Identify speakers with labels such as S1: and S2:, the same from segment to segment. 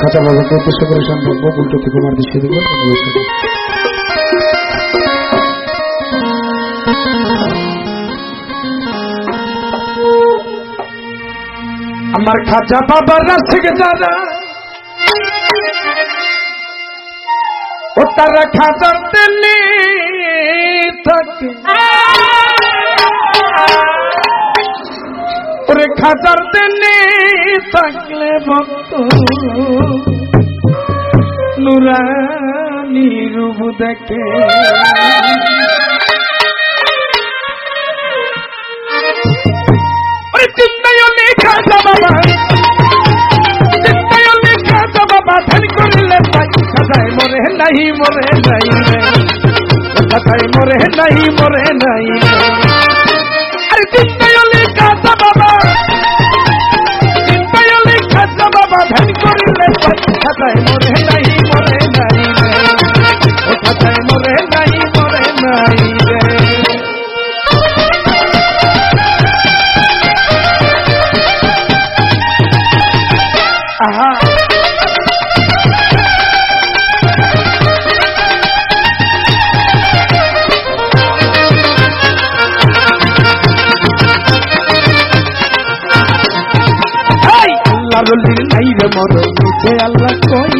S1: খাঁচা বাবাকে উদ্দেশ্য করে সম্ভব উল্টোতে কুমার দৃষ্টি দেবেন। আমার খাঁচা বাবার রাত থেকে যারা ও তারা খাঁচার তেলে থাকে ওরে খাঁচার তেলে থাকলে ভক্ত নুরানি রূপ দেখে চিন্তায়নে খাঁচা বাবা চিন্তায়নে খাঁচা বাবা ধ্যান করিলে পাই খাঁচায় মরে নাই মরে নাই খাঁচায় মরে নাই মরে নাই আরে চিন্তায়নে খাঁচা বাবা চিন্তায়নে খাঁচা বাবা ধ্যান করিলে পাই খাঁচায় মরে নাই মরে নাই খাঁচায় মরে নাই মরে নাই আহা আল্লাহর নাই রে মর মুখে আল্লাহ কই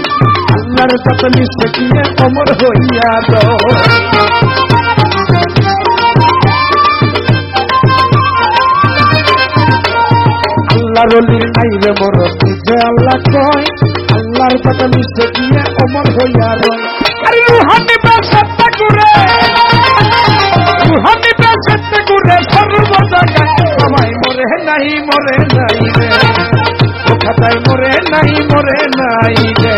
S1: আল্লাহর যত নিশ্চয় দিয়ে অমর হইয়া দো আল্লাহর নাই রে মর মুখে আল্লাহ কই আল্লাহর যত নিশ্চয় দিয়ে অমর হইয়া দো আরে রুহানি বাসত্তা করে রুহানি বাসত্তা করে সর্বজায়গায় আমায় মরে নাই মরে নাই রে খাতায় মরে নাই মরে নাই রে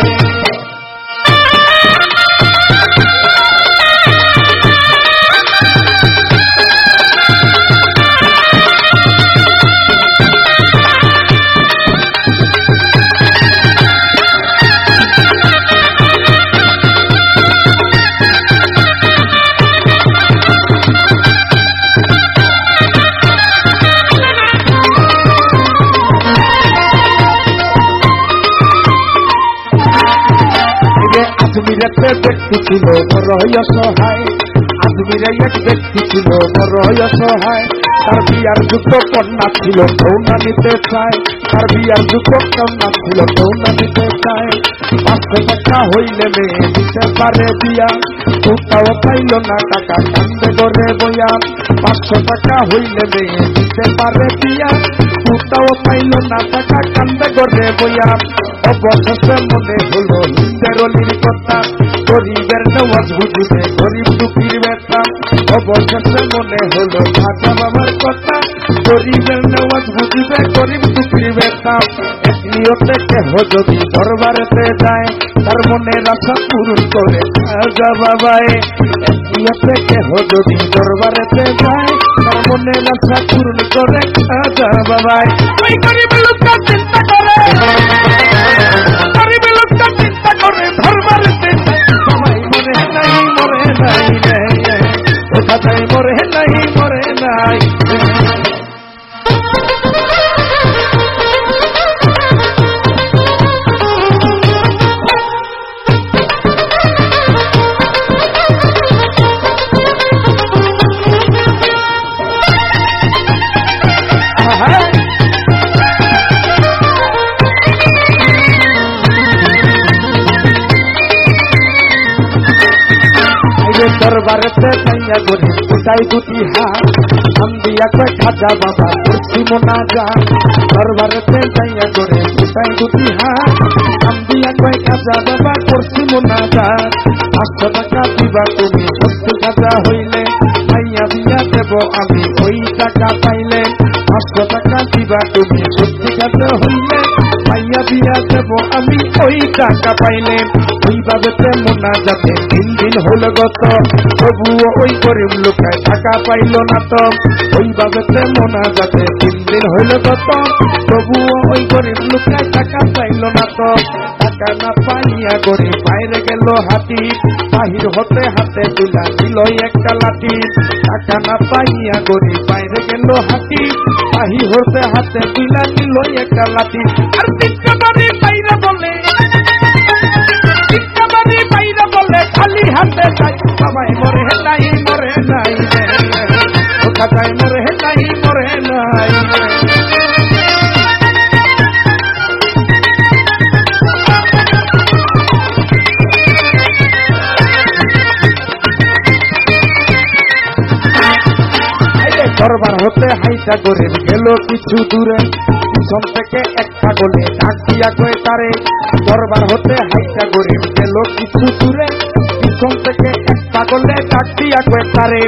S1: আজমিরেতে ব্যক্তি ছিল বড় অসহায় আজমিরে এক ব্যক্তি ছিল বড় অসহায় তার বিয়ার যুক্ত কন্যা ছিল কন্যা নিতে চায় তার বিয়ার যুক্ত কন্যা ছিল কন্যা নিতে চায় 500 টাকা হইলে মেয়ে দিতে পারে বিয়া কোথাও পাইল না টাকা কান্দে করে বইয়া 500 টাকা হইলে মেয়ে দিতে পারে বিয়া কোথাও পাইল না টাকা কান্দে করে বইয়া অবশেষে মনে হলো হিন্দের অলির কথা গরিবের নেওয়াজ বুঝিবে গরিব দুঃখীর ব্যথা অবশেষে মনে হলো খাঁচা বাবার কথা গরিবের নেওয়াজ বুঝিবে গরিব দুঃখীর ব্যথা নিয়তে কেহ যদি দরবারেতে যায় তার মনের আশা পূরণ করে খাঁচা বাবায় নিয়তে কেহ যদি দরবারেতে যায় তার মনের আশা পূরণ করে খাঁচা বাবায় ওই গরিব লোকটা চিন্তা করে গরিব লোকটা চিন্তা করে দরবারেতে সবাই মরে নাই মরে নাই রে কোথায় মরে নাই মরে নাই দরবারেতে যাইয়া গরি উঠাই দুটি হাত আম দিয়া কয় খাজা বাবা করছি মোনাজাত দরবারেতে যাইয়া গরি উঠাই দুটি হাত আম দিয়া কয় খাজা বাবা করছি মোনাজাত 500 টাকা দিবা তুমি সত্যি খাজা হইলে ভাইয়া দিয়া দেব আমি ওই টাকা পাইলে 500 টাকা দিবা তুমি সত্যি খাজা হইলে ভাইয়া দিয়া দেব আমি ওই টাকা পাইলে ওইভাবে মোনাজাতে 3 দিন হল গত তবুও ওই গরিব লোকায় টাকা পাইল না তো ওইভাবে মোনাজাতে 3 দিন হইল গত তবুও ওই গরিব লোকায় টাকা পাইল না তো টাকা না পাইয়া গরিব বাইরে গেল হাতি বাহির হতে হাতে তুলা দিল একটা লাঠি টাকা না পাইয়া গরিব বাইরে গেল হাতি বাহির হতে হাতে তুলা দিল একটা লাঠি আর তিনটা বাড়ি বাইরে বলে হতে হাইটা গরিব গেল কিছু দূরে, পিছন থেকে এক পাগলে ডাক দিয়া কয় তারে, দরবার হতে হাইটা গরিব গেল কিছু দূরে, পিছন থেকে এক পাগলে ডাক দিয়া কয় তারে,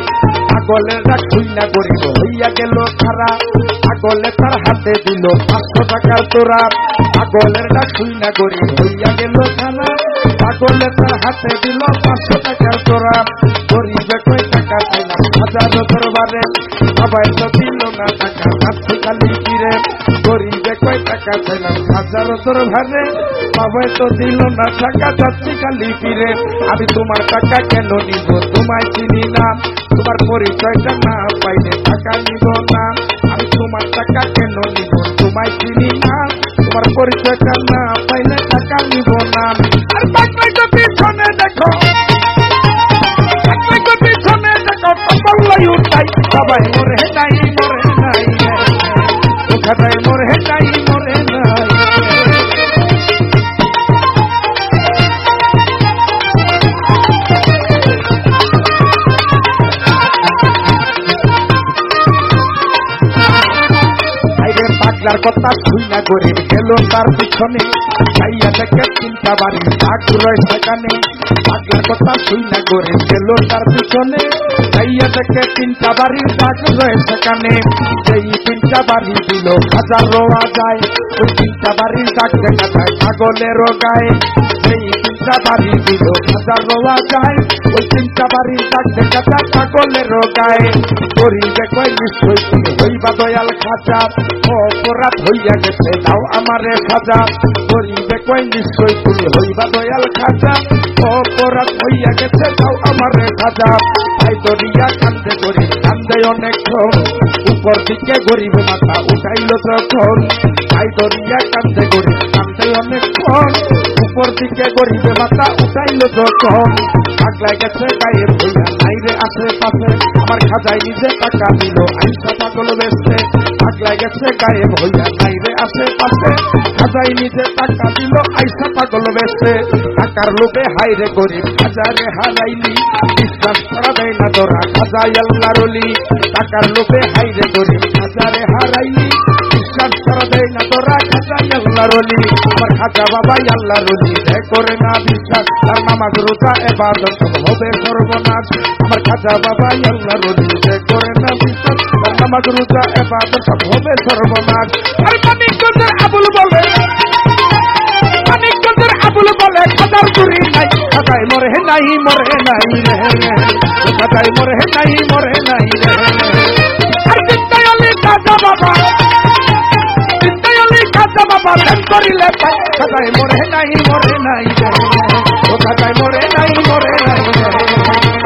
S1: পাগলের ডাক শুইনা গরিব হইয়া গেল খারা, পাগলে তার হাতে দিল 500 টাকার তোরা, পাগলের ডাক শুইনা গরিব হইয়া গেল খারা, পাগলে তার হাতে দিল 500 টাকার তোরা, গরিবে কয় টাকা পাইলাম হাজার দরবারে, সবাই তো দিল না টাকা যাচ্ছি খালি ফিরে, গরিবে কয় টাকা পাইলাম হাজার দরবারে, সবাই তো দিল না টাকা যাচ্ছি খালি ফিরে, আমি তোমার টাকা কেন নিব তোমায় চিনি না, তোমার পরিচয়টা না পাইলে টাকা নিব না, আমি তোমার টাকা কেন নিব তোমায় চিনি না, তোমার পরিচয়টা না পাইলে টাকা নিব না। আর তাকাই তো পিছনে দেখো, তাকাই তো পিছনে দেখো, বললাই উঠাই সবাই মরে নাই মরে নাই, কোথায় মরে নাই মরে নাই। পাগলার কথা শুইনা গরিব গেল তার পিছনে, যাইয়া দেখে 3টা বাড়ি ডাক রয় সেখানে, পাগলার কথা শুইনা গরিব গেল তার পিছনে, যাইয়া দেখে 3টা বাড়ি ডাক রয় সেখানে, সেই 3টা বাড়ি দিল হাজার রোয়া যায়, ওই 3টা বাড়ির ডাক দেখা যায় পাগলেরও গায়ে, সেই 3টা বাড়ি দিল হাজার রোয়া যায়, ওই 3টা বাড়ির ডাক দেখা যায় পাগলেরও গায়ে, গরিবে কয় নিশ্চয় তুমি হইবা দয়াল খাজা, অপরাধ হইয়া গেছে দাও আমারে খাজা, গরিবে কয় নিশ্চয় তুমি হইবা দয়াল খাজা, অপরাধ হইয়া গেছে দাও আমারে খাজা, ভাই দরিয়া কান্দে গরিব কান্দে অনেকক্ষণ, উপর দিকে গরিব মাথা উঠাইল যখন, ভাই দরিয়া কান্দে গরিব কান্দে অনেকক্ষণ, উপর দিকে গরিবে মাথা উঠাইল যখন, পাগলা গেছে গায়ে ভইয়া নাইরে আশেপাশে, আমার খাজাই নিজে টাকা দিল আইসা পাগল বেসতে, পাগলা গেছে গায়ে ভইয়া নাইরে আশেপাশে, খাজাই নিজে টাকা দিল আইসা পাগল বেসতে, টাকার লোভে হাইরে গরিব খাজারে হারাইলি, বিশ্বাস করা দেয় না তোরা খাজাই আল্লাহর ওলি, টাকার লোভে হাইরে গরিব খাজারে হারাইলি, বিশ্বাস করা দেয় না তোরা খাজাই আল্লাহর ওলি, আমার খাজা বাবাই আল্লাহর ওলি, করে না বিশ্বাস তার নামাজ রোজা ইবাদত সব হবে সর্বনাশ, আমার খাজা বাবাই আল্লাহর ওলি, করে না বিশ্বাস তার নামাজ রোজা ইবাদত সব হবে সর্বনাশ। আর মানিকগঞ্জের আবুল বলে, মানিকগঞ্জের আবুল বলে খাজার চুরি নাই, খাজাই মরে নাই মরে নাই রে, খাজাই মরে নাই মরে নাই রে। আর চিন্তায় আলী খাজা বাবা, চিন্তায় আলী খাজা বাবা ধ্যান করিলে পাই, খাজাই মরে নাই মরে নাই রে, ও খাজাই মরে নাই মরে নাই রে,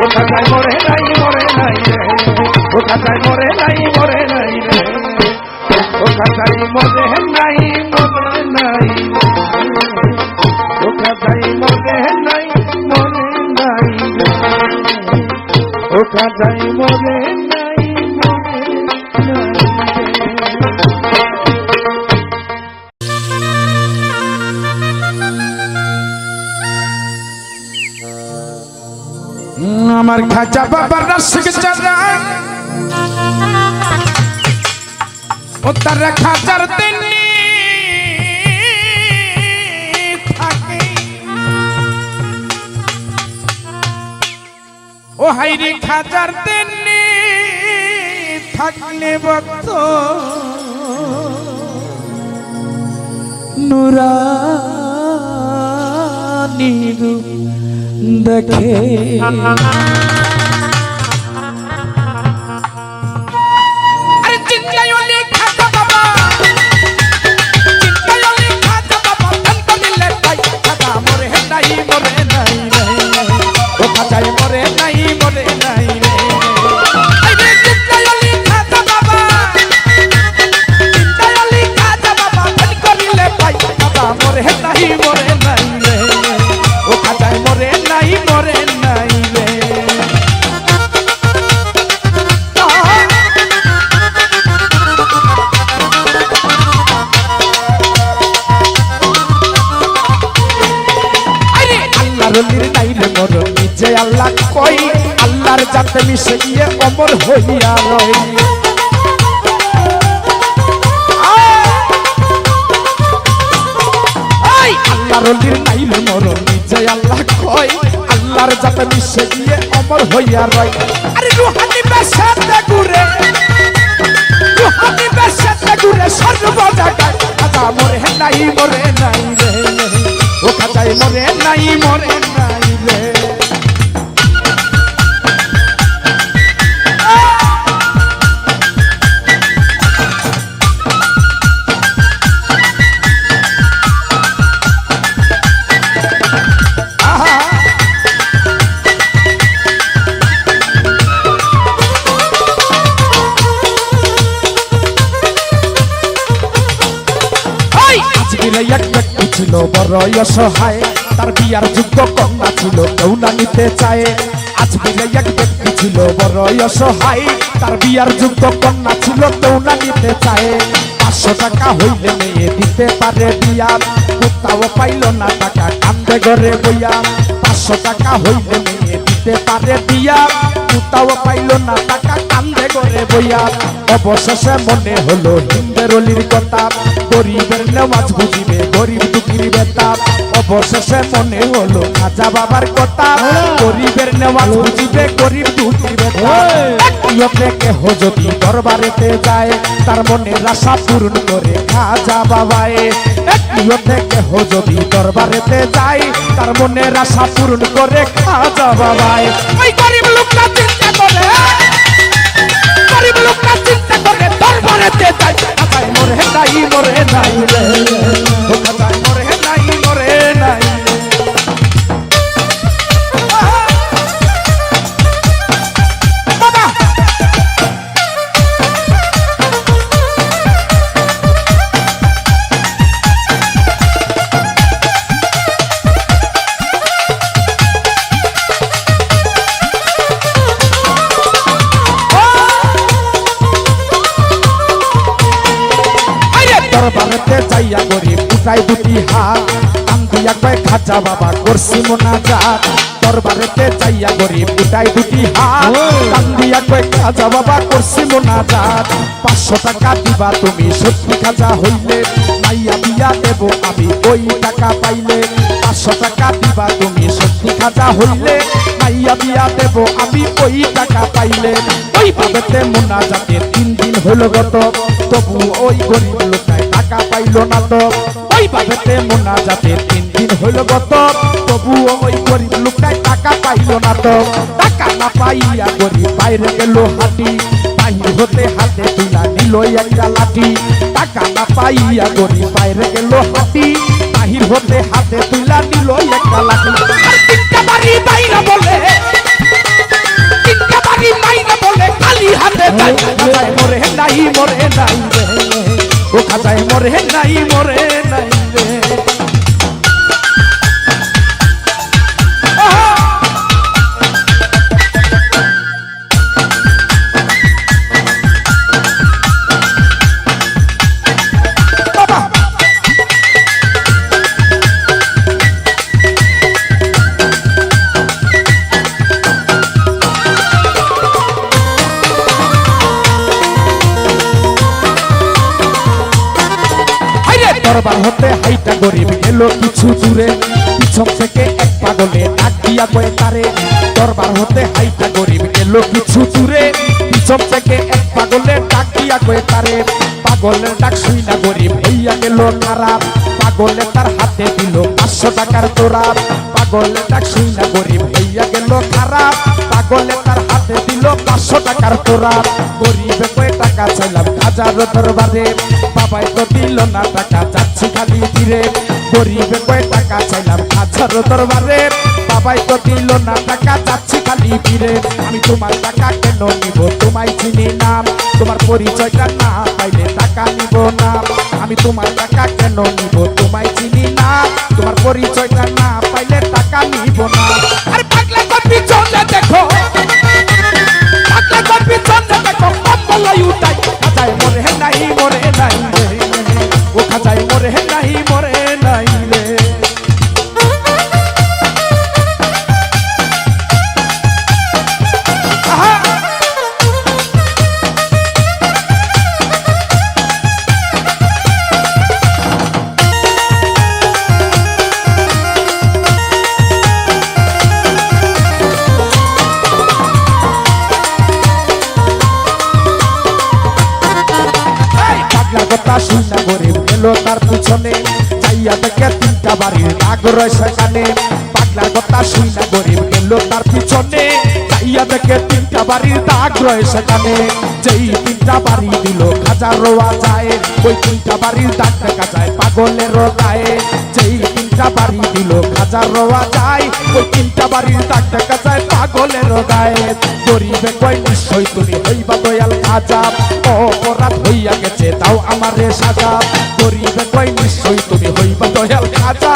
S1: ও খাজাই মরে নাই মরে নাই রে, ও খাজাই মরে নাই মরে নাই রে, ও খাজাই মরে নাই মরে নাই, ও খাজাই মরে নাই মরে নাই, ও খাজাই মরে নাই মরে নাই। আমার খাজা বাবার রসিক চারা, ও তার খাজার দিনী থাকে, ও হাইরি খাজার দিনী থাকলে ভক্ত নুরানি রূপ দেখে, আরে চিন্তায় ওলি খাজা বাবা, চিন্তায় ওলি খাজা বাবা ধ্যান করিলে পাই, খাজা মরে নাই মরে নাই রে, ও খাজাই মরে নাই মরে নাই রে, আরে চিন্তায় ওলি খাজা বাবা, চিন্তায় ওলি খাজা বাবা ধ্যান করিলে পাই, খাজা মরে নাই মরে নাই রে, ও খাজাই মরে নাই মরে নাই রে। আল্লাহর নাইলে মর নিজে আল্লাহ কই, আল্লাহর জাতে মিশে গিয়ে অমর হইয়া রই, কারলির নাইলে মরণ নিজে আল্লাহ কয় আল্লাহর যাতে মিশে গিয়ে অমর হইয়া রয় আরে রুহানি বেশাতে ঘুরে রুহানি বেশাতে ঘুরে সর্ব জায়গায় খাজা মরে নাই রে ও খাজাই মরে নাই রে এক ব্যক্তি ছিল বড় অসহায় তার বিয়ার যোগ্য কন্যা ছিল কেউ না নিতে চায় আজমিরে এক ব্যক্তি ছিল বড় অসহায় তার বিয়ার যোগ্য কন্যা ছিল কেউ না নিতে চায় 500 টাকা হইলে মেয়ে দিতে পারে বিয়া কোথাও পাইল না টাকা কান্দে ঘরে বইয়া 500 টাকা হইলে মেয়ে দিতে পারে বিয়া কোথাও পাইল না টাকা কান্দে ঘরে বইয়া অবশেষে মনে হলো হিন্দের অলির কথা গরিবের নেওয়াজ বুঝিবে গরিব দুঃখীর বেতা অবশেষে মনে হলো খাজা বাবার কথা গরিবের নেওয়াজ বুঝিবে গরিব দুঃখীর বেতা কেহ যদি দরবারেতে যায় তার মনের আশা পূরণ করে খাজা বাবায় কেহ যদি দরবারেতে যায় তার মনের আশা পূরণ করে খাজা বাবায় ওই গরিব লোকটা চিন্তা করে গরিব লোকটা চিন্তা করে দরবারেতে যায় খাজাই মরে নাই রে ও খাজাই মরে নাই দরবারেতে যাইয়া গরিব উঠাই দুটি হাত কান্দিয়া কয় খাজা বাবা করছি মোনাজাত দরবারেতে যাইয়া গরিব উঠাই দুটি হাত কান্দিয়া কয় খাজা বাবা করছি মোনাজাত 500 টাকা দিবা তুমি সত্যি খাজা হইলে মাইয়া বিয়া দেব আমি ওই টাকা পাইলে 500 টাকা দিবা তুমি সত্যি খাজা হইলে মাইয়া বিয়া দেব আমি ওই টাকা পাইলে ওই ভাবেতে মোনাজাতে 3 দিন হলো গত তবু ওই গরিব লোকটাই টাকা পাইল না তো ওই ভাবেতে মোনাজাতে 3 দিন হইল গত তবুও ওই গরিব লোকটাই টাকা পাইল না তো টাকা না পাইয়া গরিব বাইরে গেল হাঁটি বাহির হতে হাতে তুলা নিল একটা লাঠি টাকা না পাইয়া গরিব বাইরে গেল হাঁটি বাহির হতে হাতে তুলা নিল একটা লাঠি আর তিনটা বাড়ি বাইরে বলে তিনটা বাড়ি বাইরে বলে খালি হাতে যায় খাজাই মরে নাই রে ও খাজাই মরে নাই রে দরবার হতে হাইটা গরিব গেল কিছু দূরে পিছন থেকে এক পাগলে ডাক দিয়া কয়ে তারে দরবার হতে হাইটা গরিব গেল কিছু দূরে পিছন থেকে এক পাগলে ডাক দিয়া কয়ে তারে পাগলের ডাক শুই না গরিব হইয়া গেল খারাপ পাগলে তার হাতে দিল 500 টাকার তোরা পাগলের ডাক শুই না গরিব হইয়া গেল খারাপ পাগলে তার হাতে দিল 500 টাকার তোরা গরিবে কয়ে টাকা চাইলাম খাজার দরবারে বাবাই তো দিল না টাকা যাচ্ছি খালি ফিরে গরিবে কয় টাকা চাইলাম খাজার দরবারে বাবাই তো দিল না টাকা যাচ্ছি খালি ফিরে আমি তোমার টাকা কেন নিব তোমায় চিনি না তোমার পরিচয়টা না পাইলে টাকা নিব না আমি তোমার টাকা কেন নিব তোমায় চিনি না তোমার পরিচয়টা না পাইলে টাকা নিব না আর পাগলা কপি চলে দেখো পাগলা কপি চলে দেখো কম্বলাই উঠাই খাজাই মরে নাই ও খাজাই মরে নাই রে কথা শুনে গরিব গেল তার পিছনে, চাইয়া দেখে তিনটা বাড়ির দাগ রয় সেখানে। পাগলার কথা শুনে গরিব গেল তার পিছনে, চাইয়া দেখে তিনটা বাড়ির দাগ রয় সেখানে। যেই তিনটা বাড়ি দিল খাজা রোয়া যায়, ওই তিনটা বাড়ির দাগ দেখা যায় পাগলের গায়ে। যেই তিনটা বাড়ি দিল খাজা রোয়া যায়, ওই তিনটা বাড়ির দাগ দেখা যায় পাগলের গায়ে। গরিবে কয় নিশ্চয় তুমি হইবা দয়াল খাজা, অপরাধ হইয়া গেছে তাও আমারে সাজা। গরিবে কয় নিশ্চয় তুমি হইবা দয়াল খাজা,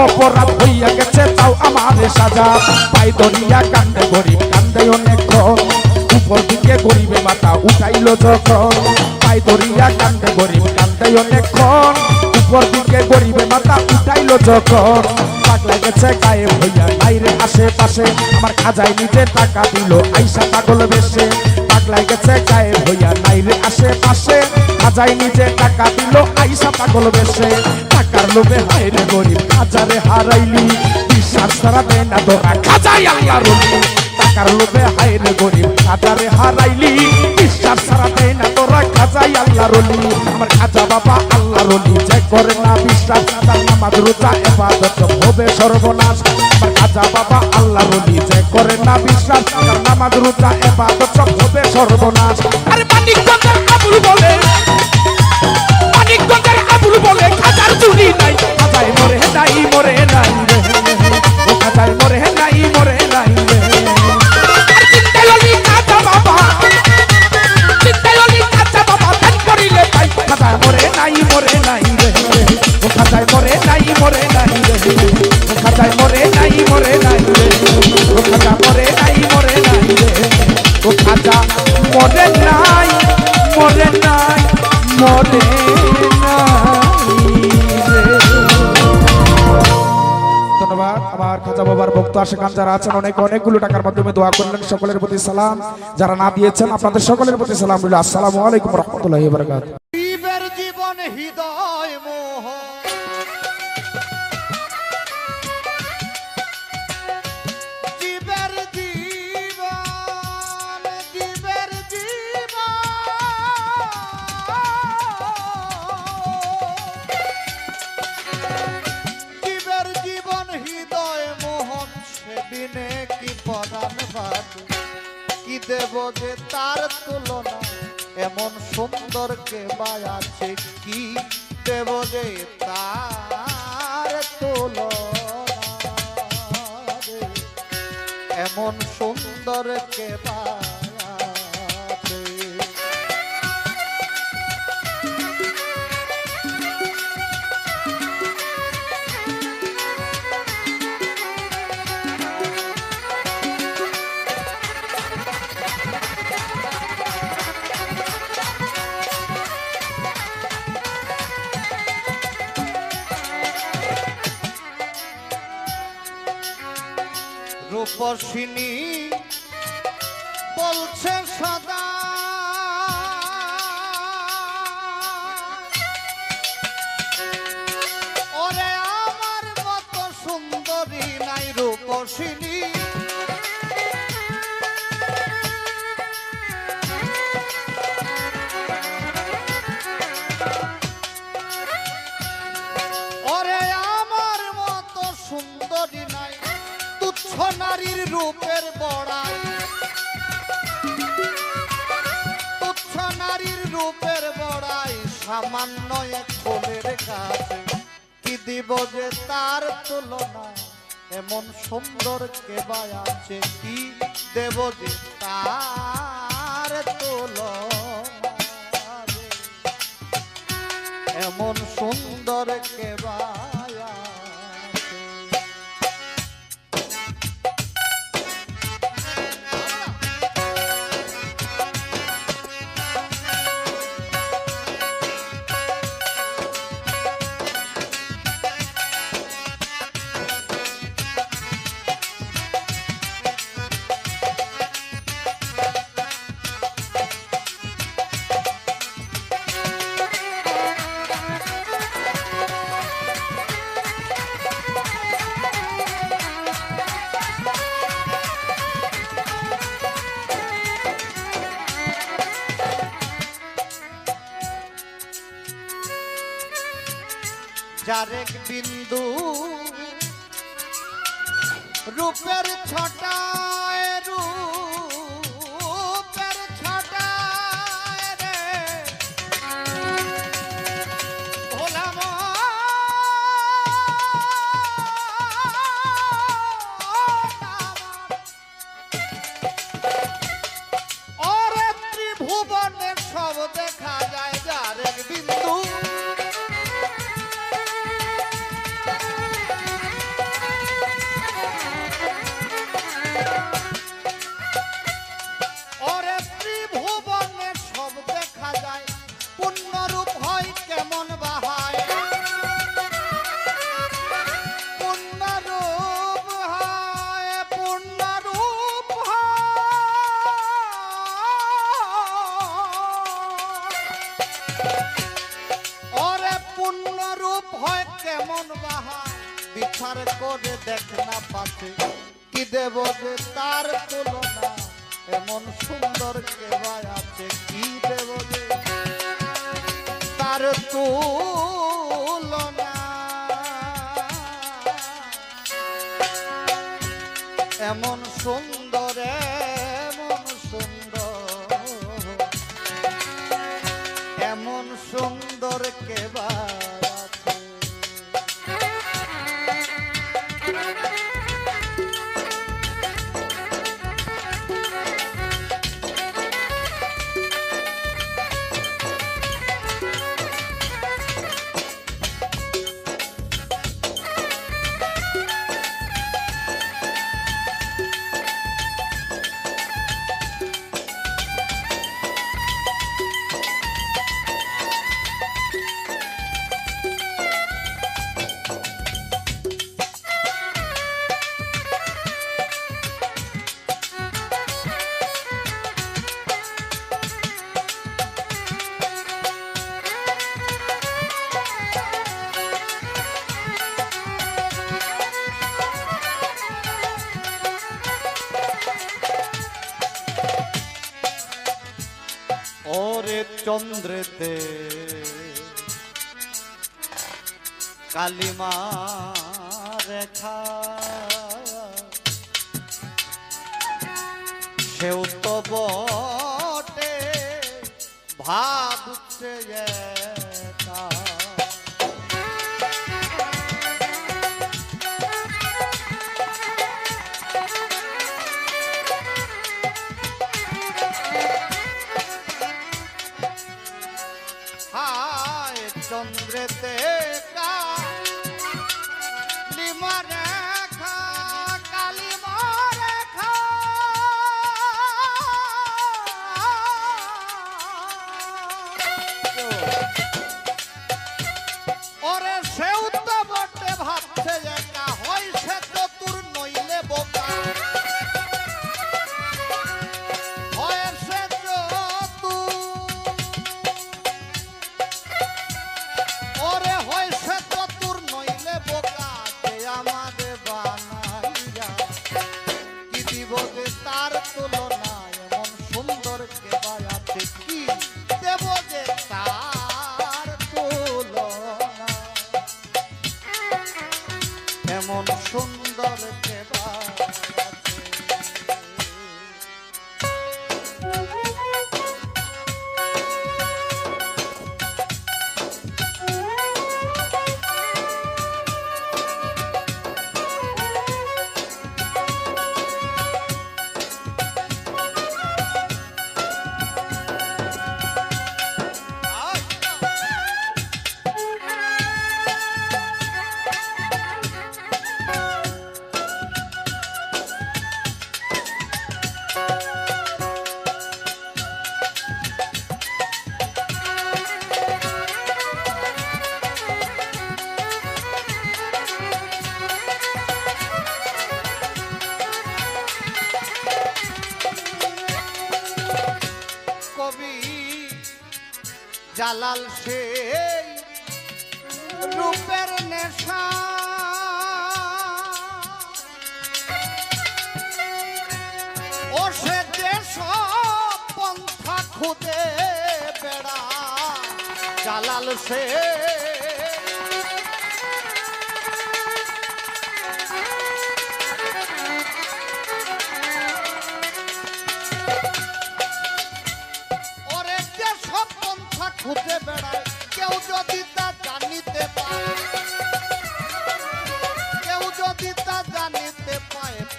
S1: অপরাধ হইয়া গেছে তাও আমারে সাজা। পাই ধরিয়া কান্দে গরিব কান্দে অনেকক্ষণ, উপর দিকে গরিবে মাথা উঠাইল যখন। পাই ধরিয়া কান্দে গরিব কান্দে অনেকক্ষণ, উপর দিকে গরিবে মাথা উঠাইল যখন। পাগলা গেছে গায়েব হইয়া বাইরে আশেপাশে, আমার খাজায় নিজে টাকা দিল আইসা পাগল বেশে। পাগলা গেছে গায়েব হইয়া নাইরে আশেপাশে, খাজায় নিজে টাকা দিল আইসা পাগল বেশে। টাকার লোভে হায়রে গরিব খাজারে হারাইলি, বিশ্বাস ছাড়া দেয় না তোরা খাজাই আল্লাহর ওলি। টাকার লোভে হায়রে গরিব খাজারে হারাইলি, বিশ্বাস ছাড়া দেয় না তোরা খাজাই আল্লাহর ওলি। আমার খাজা বাবা আল্লাহর ওলি, যে করে না বিশ্বাস তার নামাজ রোজা ইবাদত হবে সর্বনাশ। আমার খাজা বাবা আল্লাহর ওলি, যে করে না বিশ্বাস তার নামাজ রোজা ইবাদত হবে সর্বনাশ। আরে মানিকগঞ্জের আবুল বলে, মানিকগঞ্জের আবুল বলে খাজার চুরি নাই, খাজায় মরে নাই মরে নাই রে, ও খাজায় মরে নাই মরে নাই রে। মরে নাই মরে নাই রে, ও খাজায় মরে নাই মরে নাই রে, ও খাজায় মরে নাই মরে নাই রে, ও খাজা মরে নাই মরে নাই রে, ও খাজা মরে নাই মরে নাই মরে নাই রে। ধন্যবাদ আমার খাজা বাবার ভক্ত আশিকান যারা আছেন, অনেকগুলো টাকার মাধ্যমে দোয়া করলেন, সকলের প্রতি সালাম। যারা না দিয়েছেন আপনাদের সকলের প্রতি সালাম রইল। আসসালামু আলাইকুম রহমতুল্লাহি ওয়া বারাকাতুহু।
S2: জীবন হৃদয় মোহ জীবের জীবন, জীবের জীবন, জীবের জীবন হৃদয় মোহন। সেদিনে কি পরাণ বাঁধে, কি দেব যে তার তুলনা, এমন সুন্দর কে আছে, কি দেব যে তার তুলনা, এমন সুন্দর কে আছে। রূপসিনী বলছে সদা, ওরে আমার মতো সুন্দরী নাই রূপসিনী। ওরে আমার মতো সুন্দরী নাই, তুচ্ছ নারীর রূপের বড়াই, তুচ্ছ নারীর রূপের বড়াই। সামান্য এক ফুলের কাছে, কি দিব যে তার তুলনা, এমন সুন্দর কে আছে, কি দেব যে তার তুলনা, এমন সুন্দর কে যার এক বিন্দু রূপের ছটায় রূপের ছটায় রে ভোলাম ওরে ত্রিভুবনে সব দেখা যায় যার এক বিন্দু পূর্ণরূপ হয় কেমন বা হয় পূর্ণরূপ হয় পূর্ণরূপ ওরে পূর্ণরূপ হয় কেমন বা হয় বিচার করে দেখ না পাচ্ছে কি দেব যে তার তুলনা এমন সুন্দর কেবা আছে কি দেব যে তার তুলনা এমন সুন্দর এমন সুন্দর এমন সুন্দর কেবা আছে ওরে চন্দ্রেতে কালিমা রেখা সেও তো বটে ভাবছে একা হায় চন্দ্রেতে কালিমা রেখা কালিমা রেখা ওরে সেও তো বটে ভাবছে একা হয় সে চতুর নইলে বোকা ওরে হয়েছে চতুর নইলে বোকা যে আমাদের বানাইয়া কি দিব যে তার তুলনা এমন সুন্দর কেবা আছে কি দেব যে তার তুলনা এমন সুন্দর কেবা আছে জালাল সেই রূপের নেশা ও সে দেশ পন্থা খুদে বেড়া জালাল সে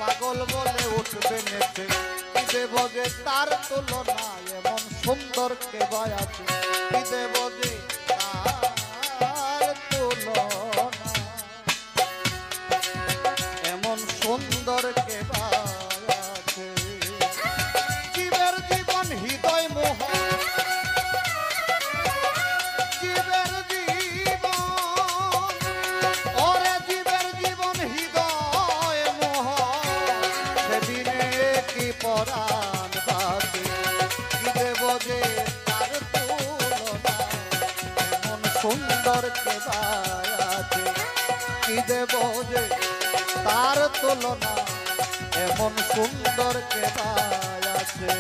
S2: পাগল বলে উঠবে নেচে কি দেব যে তার তুলনা এমন সুন্দর কে আছে কি দেব যে তার তুলনা এমন সুন্দর কে আছে জীবের জীবন হৃদয় মোহ জীবের জীবন ওরে জীবের জীবন হৃদয় মোহ সেদিনে কি পরাণ বাজে কি দেব যে তার তুলনা এমন সুন্দর কে আছে কি দেব যে তার তুলনা এমন সুন্দর কে আছে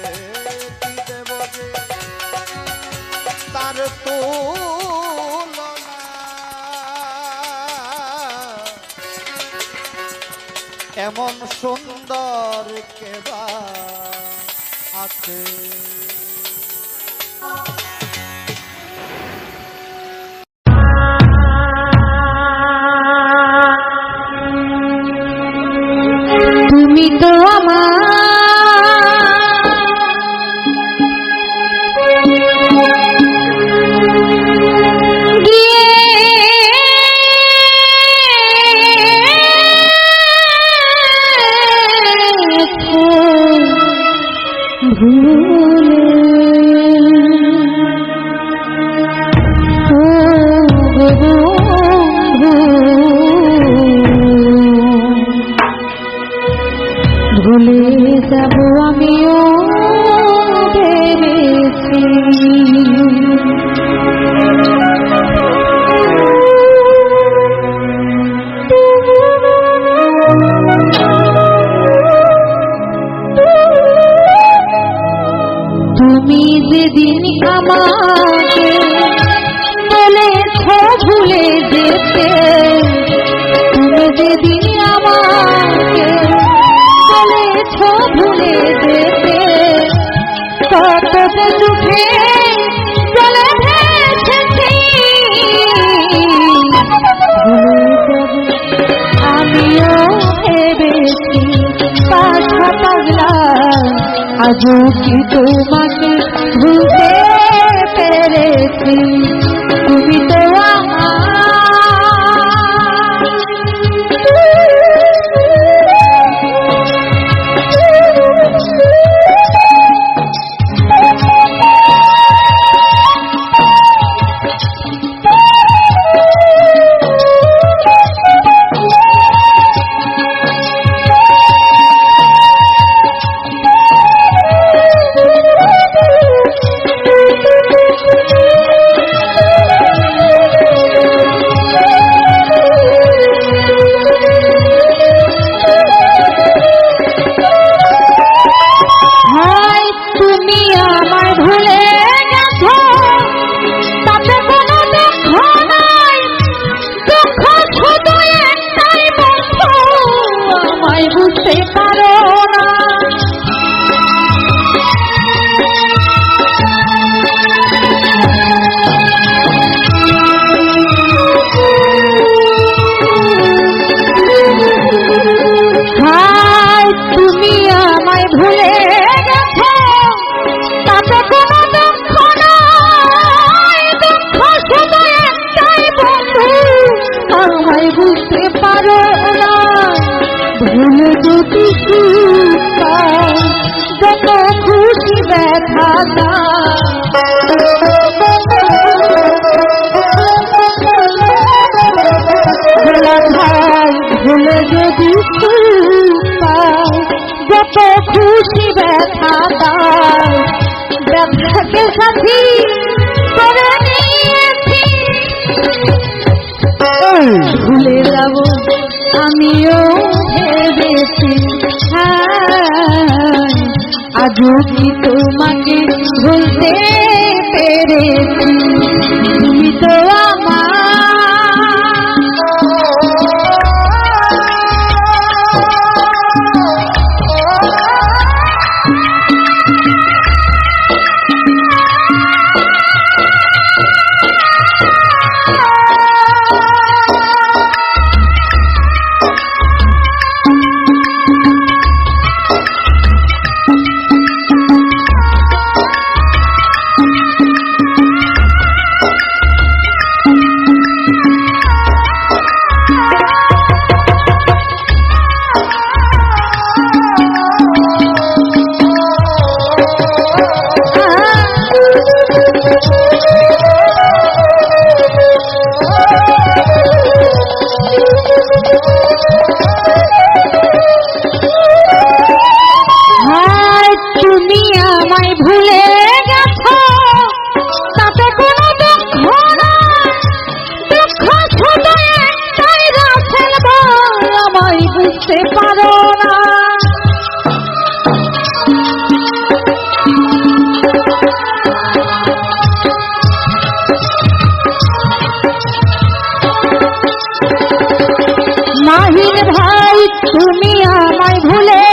S2: কি দেব যে তার তুলনা এমন সুন্দর কে আছে
S3: তুমি তো আমার ভুলে যাব আমিও ভেবেছি তুমি যেদিন আমাকে বলেছ ভুলে যেতে তুমি যেদিন আমাকে বলেছ ভুলে যেতে কত দুঃখে চলে ভেসেছি আমিও ভেবেছি পাশা পাগলা আজও কি তোমাকে ভুলতে পেরেছি তুমি তো বুঝতে পারো না ভুলে যদি যত খুশি ব্যথা ভুলে যদি যত খুশি ব্যথা ব্যথাকে সাথী করে নিয়েছি ভুলে যাব আমিও ভেবেছি আজও কি তোমাকে ভুলতে পেরেছি তুমি তো আমার চিনতে পারো না। মাহিন ভাই তুমি আমায় ভুলে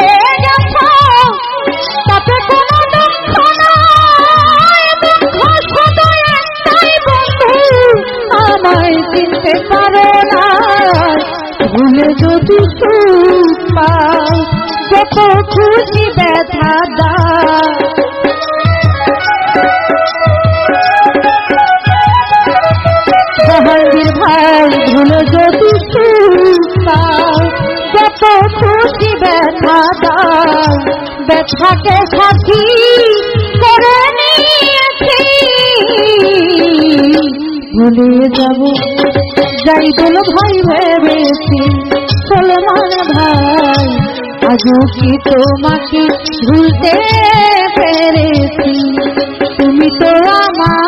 S3: গেছো, তাতে কোনো দুঃখ নাই, দুঃখ শুধু একটাই বন্ধু, আমায় চিনতে পারো না। ভুলে যদি সুখ পাও যত খুশি ব্যথা দাও, জাহাঙ্গীর ভাই ভুলে যদি সুখ পাও যত খুশি ব্যথা দাও, ব্যথাকে সাথী করে নিয়েছি। ভুলে যাব যাই বলো ভাই ভেবেছি, সলমান ভাই আজও কি তোমাকে ভুলতে পেরেছি? তুমি তো আমার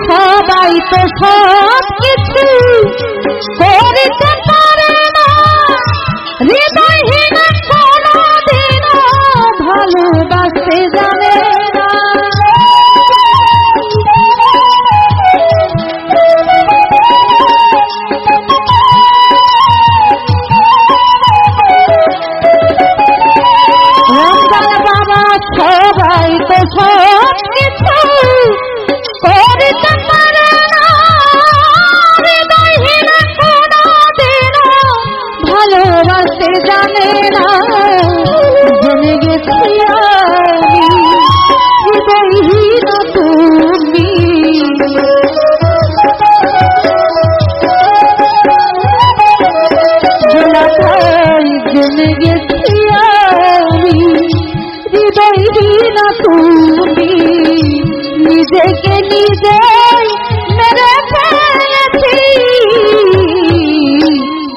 S3: সবাই তো সব কিছু করতে পারে না, হৃদয়হীন কোনদিনও ভালোবাসতে জানে না। রমজান বাবা সবাই তো সব কিছু করতে পারে না, হৃদয়হীন কোনদিনও ভালোবাসতে জানে না। জেনে গেছি আমি হৃদয়হীন তুমি, জেনে গেছি আমি হৃদয়হীন তুমি, নিজেকে নিজে মেরে ফেলেছি।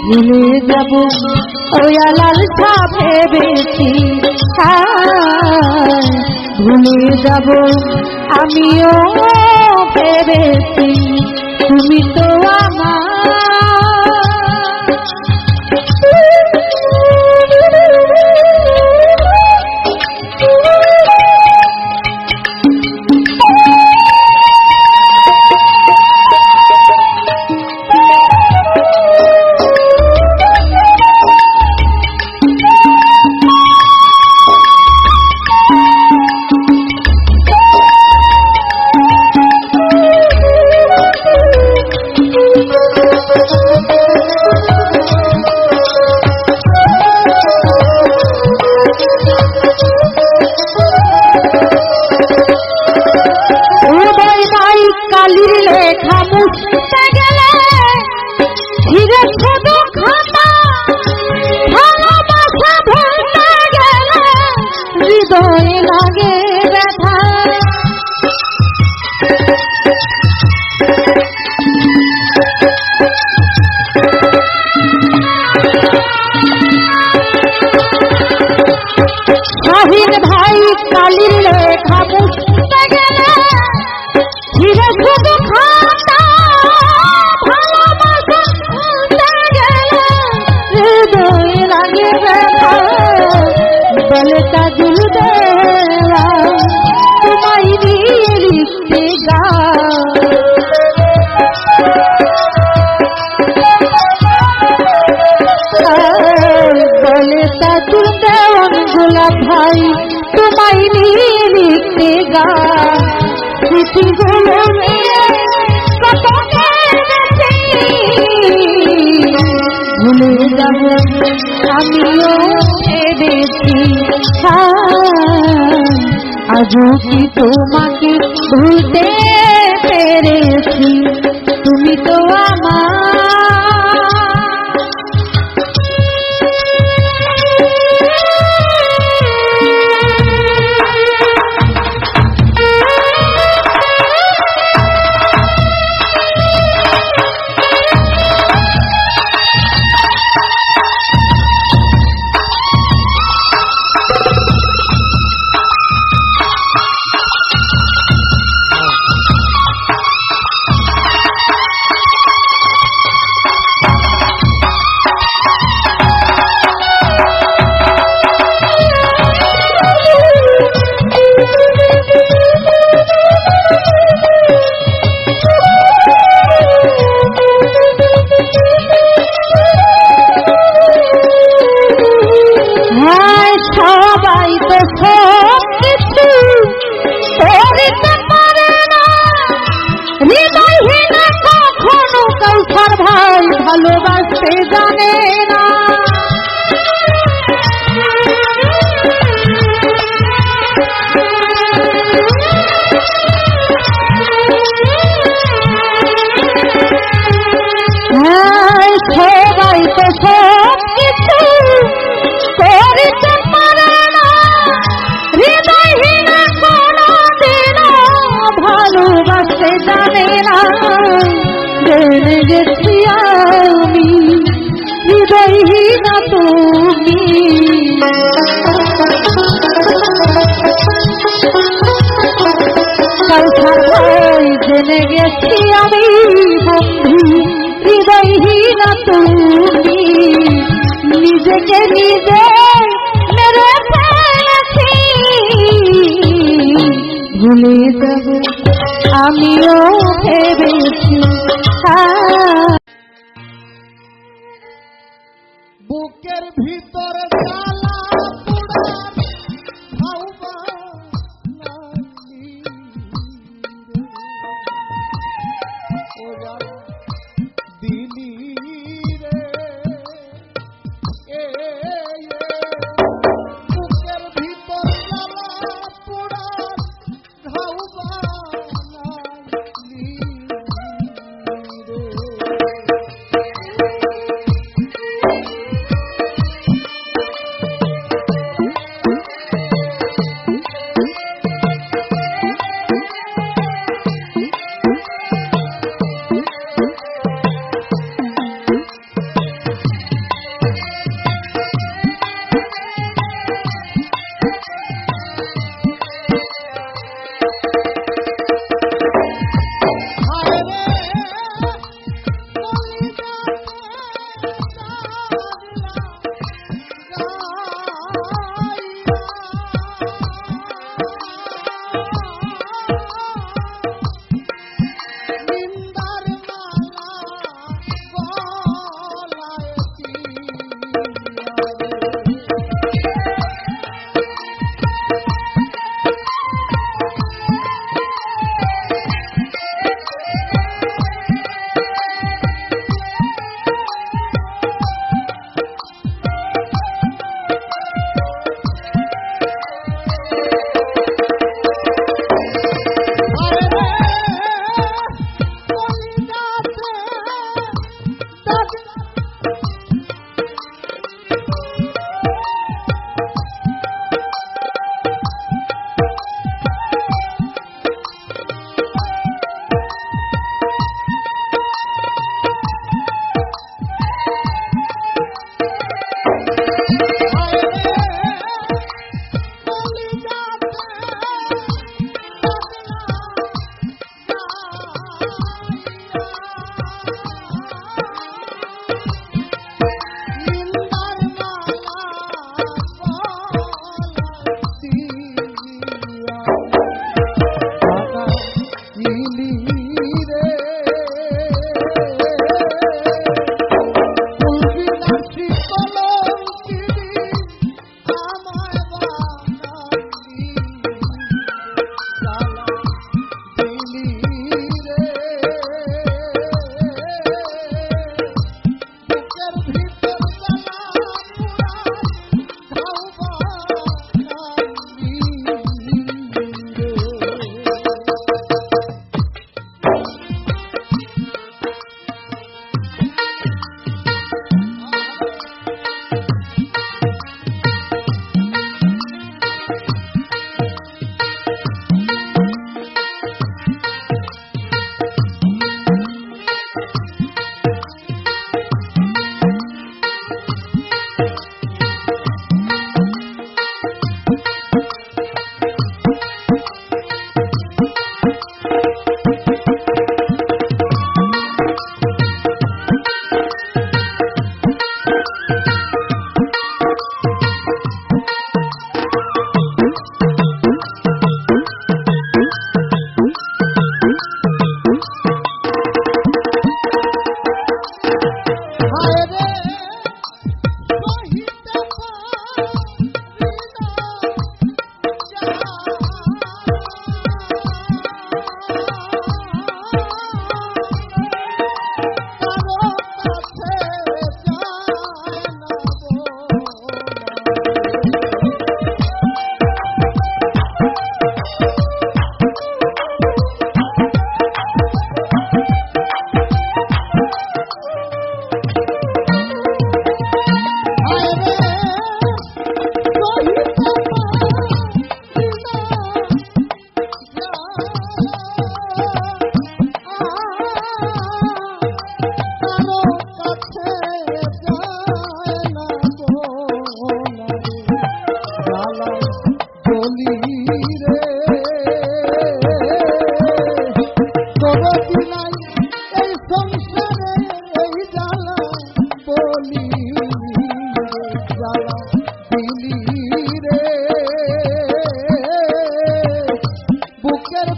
S3: ভুলে যাব ওই লালসা ভেবেছি, ভুলে যাব আমিও ভেবেছি, তুমি তো আমার স্মৃতিগুলো নিয়ে কত কেঁদেছি, ভুলে যাব আমিও কেঁদেছি। আজও কি তোমাকে ভুলতে পেরেছি, তুমি তো আমার। ভালোবাসতে জানে না, সবাই তো সব কিছু করতে পারে না, হৃদয়হীন কোনদিনও ভালোবাসতে জানে না। জেনে গেছি আমি হৃদয়হীন তুমি, জেনে গেছি আমি বন্ধু হৃদয়হীন তুমি, নিজেকে নিজে মেরে ফেলেছি, ভুলে যাব আমিও ভেবেছি।
S2: বুকের ভিতর জ্বালা পোড়ার হাওয়া লাগি রে, ও জ্বালা দিলি রে, বুকের ভিতর জ্বালা পোড়ার হাওয়া লাগি রে।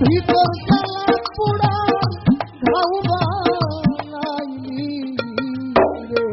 S3: ভিতর জ্বালা পোড়া ঘাউ বানাইলি রে।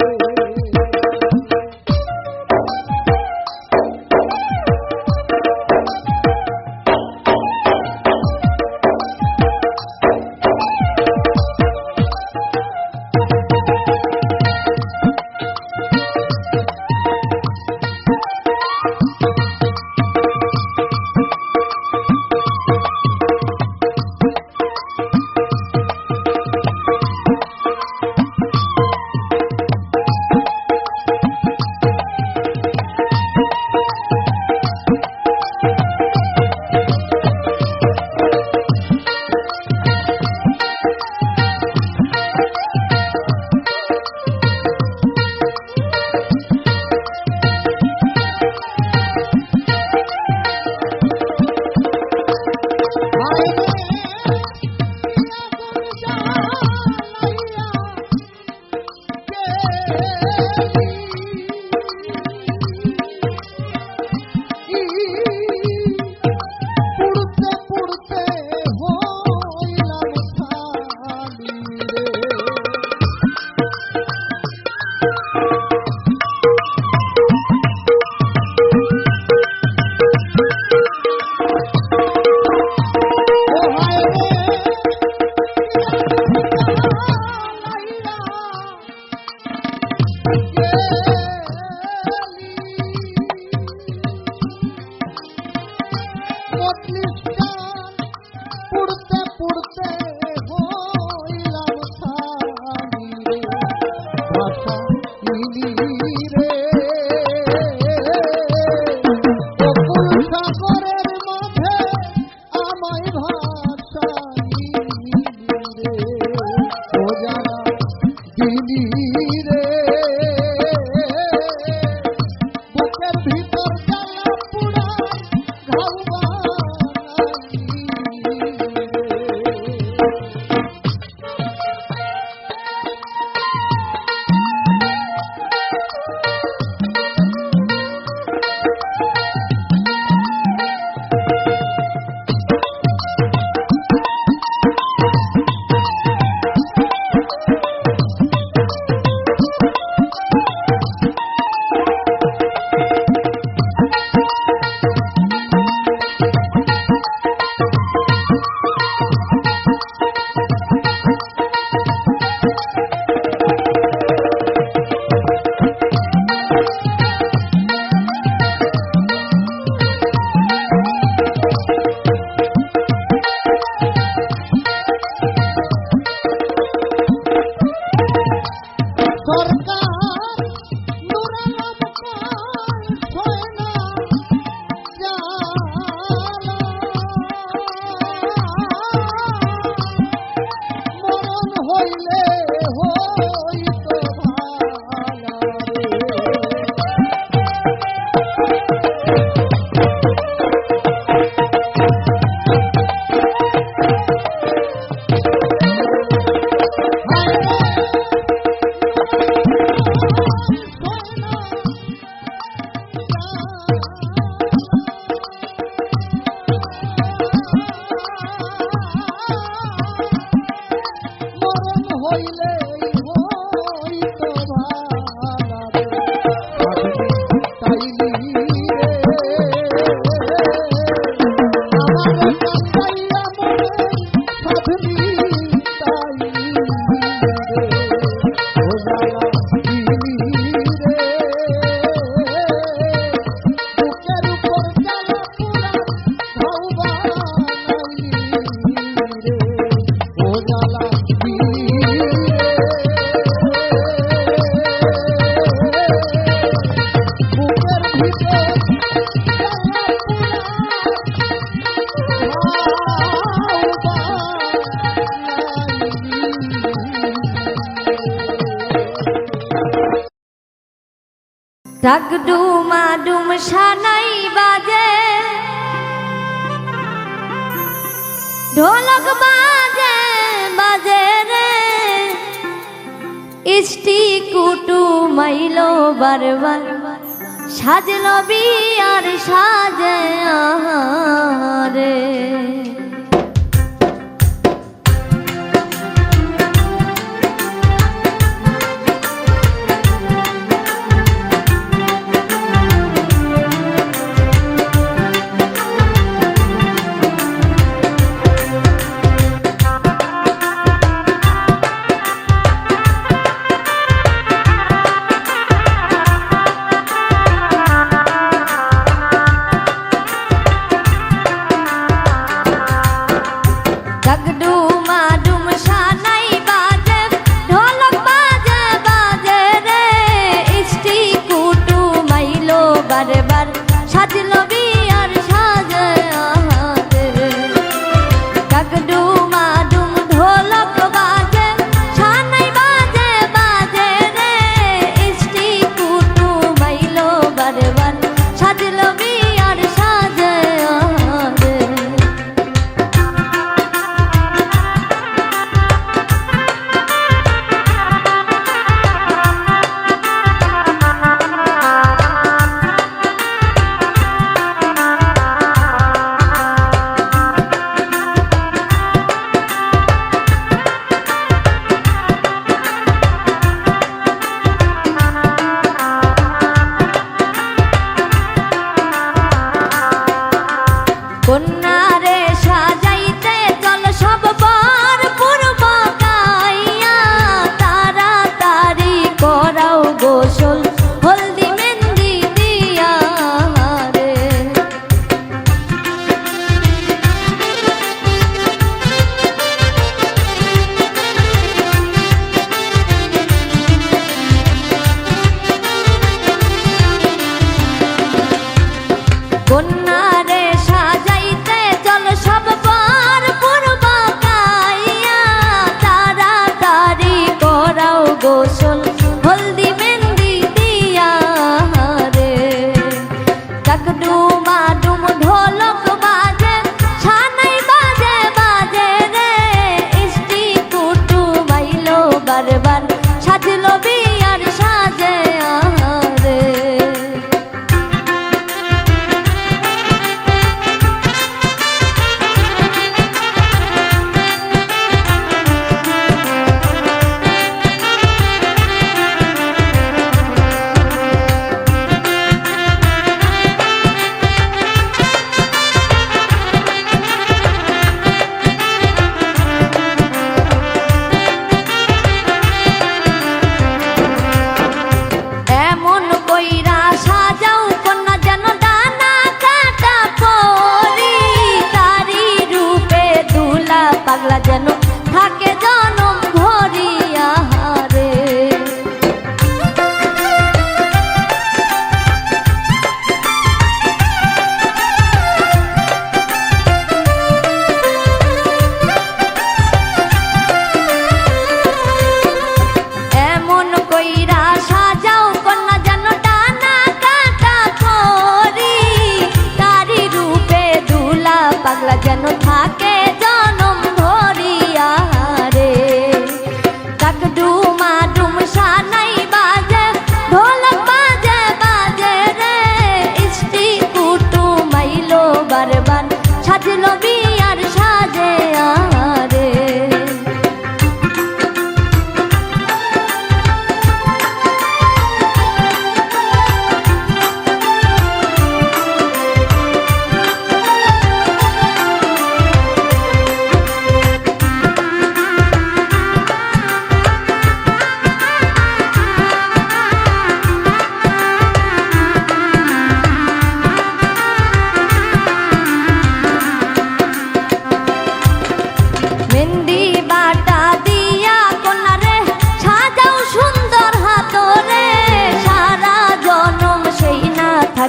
S4: ডাকডুমা ডুম সানাই বাজে ঢোলক বাজে বাজে রে ইষ্টি কুটু মাইলো বারবার সাজলো বিয়ার সাজে আহারে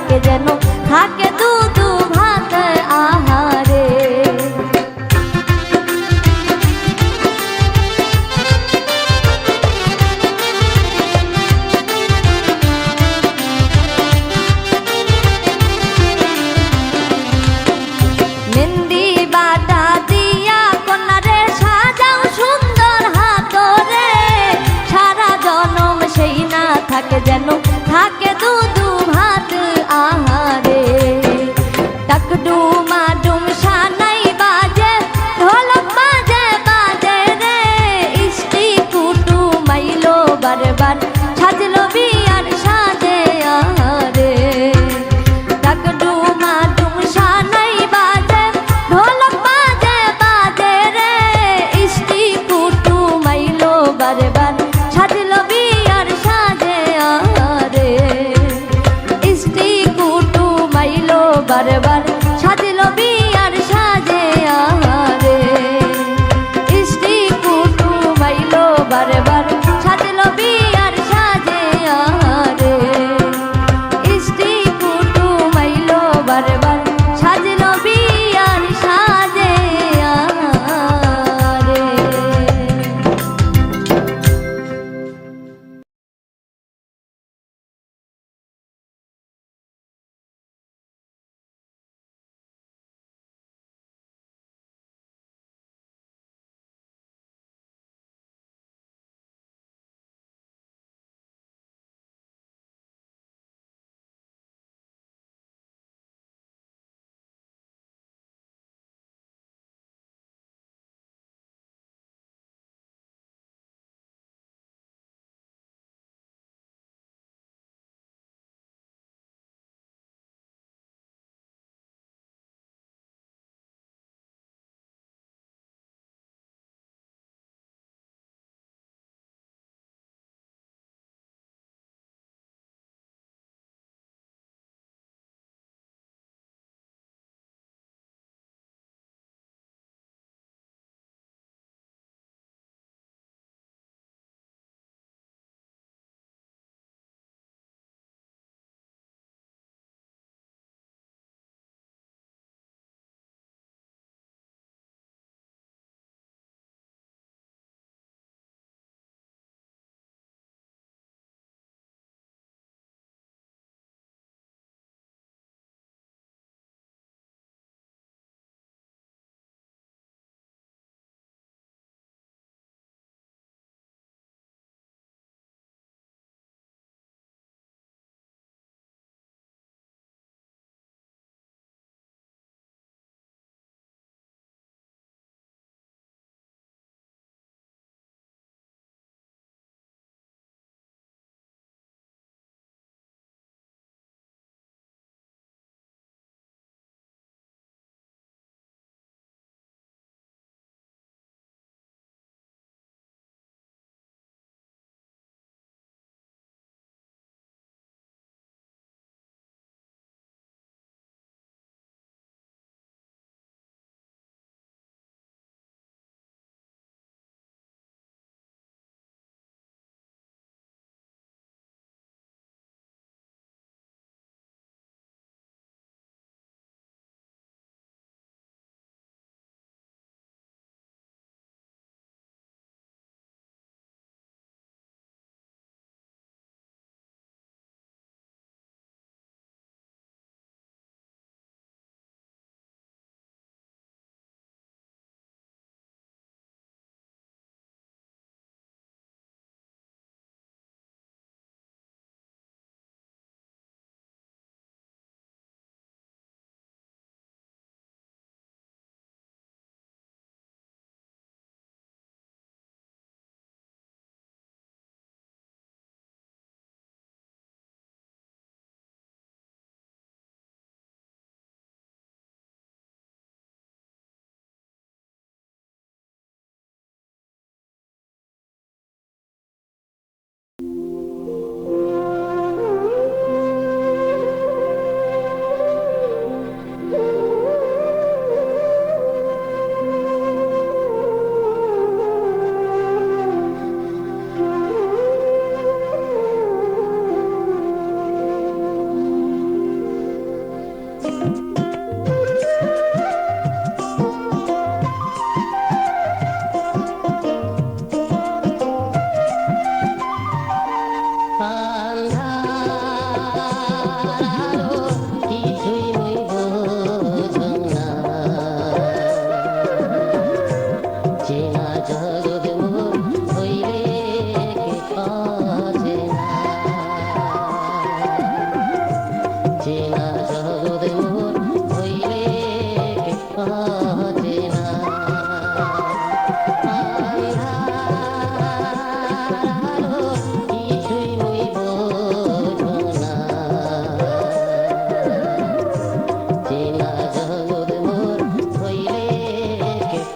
S4: থাকে যেন থাকে দুধু ভাত আহারে। মেহেন্দি বাটা দিয়া কন্যারে সাজাও সুন্দর হাতরে, সারা জনম সেই না থাকে যেন থাকে দুধু ভাত আহারে।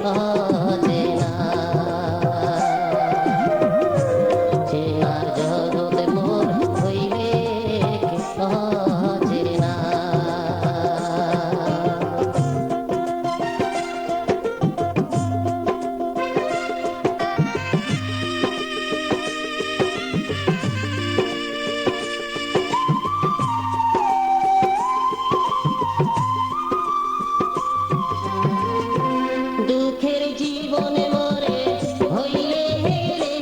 S5: অচেনা চেনার জগৎ মোর হইলে অচেনা দুঃখের জীবনে মরে হইলে হেলে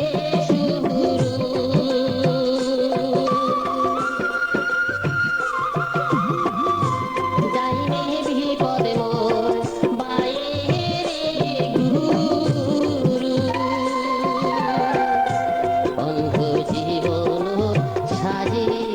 S5: শুরু যাইবে বিপদে মোর বাইরে গুরু অন্ধ জীবন সাজিয়ে